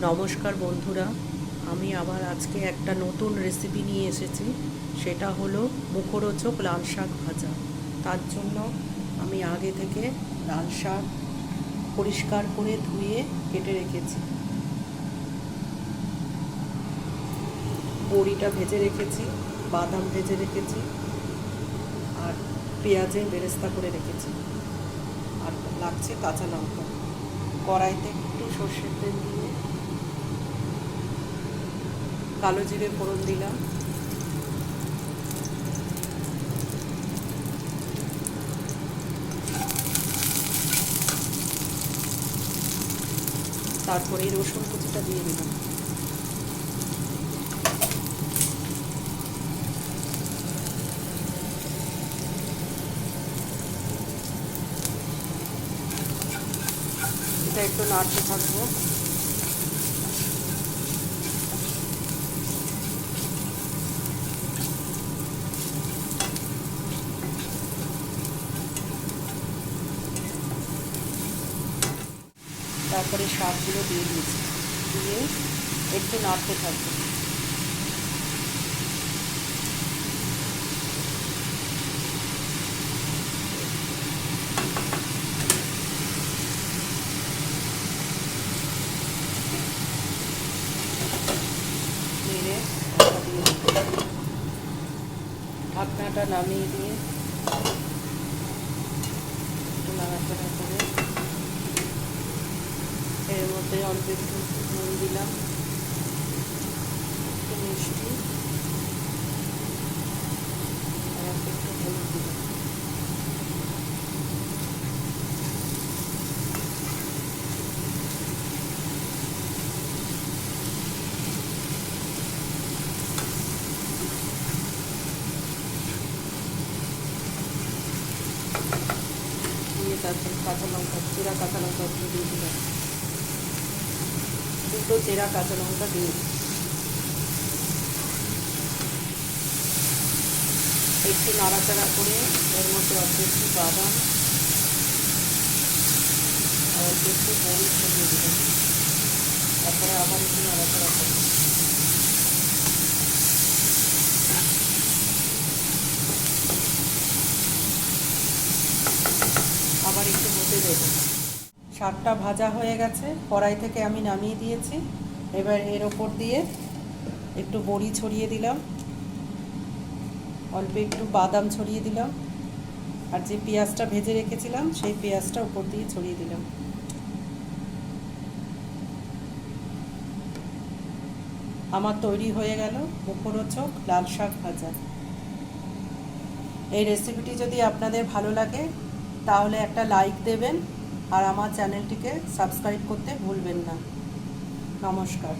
নমস্কার বন্ধুরা, আমি আবার আজকে একটা নতুন রেসিপি নিয়ে এসেছি। সেটা হলো মুখরোচক লাল শাক ভাজা। তার জন্য আমি আগে থেকে লাল শাক পরিষ্কার করে ধুয়ে কেটে রেখেছি, বড়িটা ভেজে রেখেছি, বাদাম ভেজে রেখেছি, আর পেঁয়াজের বেরেস্তা করে রেখেছি, আর লাগছে কাঁচা লঙ্কা। কড়াইতে একটু সর্ষের তেল দিয়ে কালো জিরে ফোড়ন দিলাম, তারপরে রসুন কুচিটা দিয়ে দিলাম। এটা একটু নাড়তে থাকবো। তারপরে শাকগুলো দিয়ে দিয়েছি, দিয়ে একটু নাড়তে থাকবো। নেড়ে ঢাকনাটা নামিয়ে দিয়ে একটু নাড়াচাড়া করে এর মধ্যে অল্প একটু নুন দিলাম, একটু মিষ্টি, আর অল্প একটু হলুদ দিলাম। দিয়ে তারপরে কাঁচা লঙ্কা, চেরা কাঁচা লঙ্কা একটু দিয়ে দিলাম, দুটো চেরা কাঁচা লঙ্কা দিয়ে একটু নাড়াচাড়া করে এর মধ্যে অল্প একটু বাদাম আর অল্প একটু বড়ি ছড়িয়ে দিলাম। তারপরে আবার একটু নাড়াচাড়া করব। আবার একটু হতে দেবো। শাকটা ভাজা হয়ে গেছে, কড়াই থেকে আমি নামিয়ে দিয়েছি। এবার এর ওপর দিয়ে একটু বড়ি ছড়িয়ে দিলাম, অল্প একটু বাদাম ছড়িয়ে দিলাম, আর যে পেঁয়াজটা ভেজে রেখেছিলাম সেই পেঁয়াজটা উপর দিয়ে ছড়িয়ে দিলাম। আমার তৈরি হয়ে গেল মুখরোচক লাল শাক ভাজা। এই রেসিপিটি যদি আপনাদের ভালো লাগে তাহলে একটা লাইক দেবেন, আর আমার চ্যানেলটিকে সাবস্ক্রাইব করতে ভুলবেন না। নমস্কার।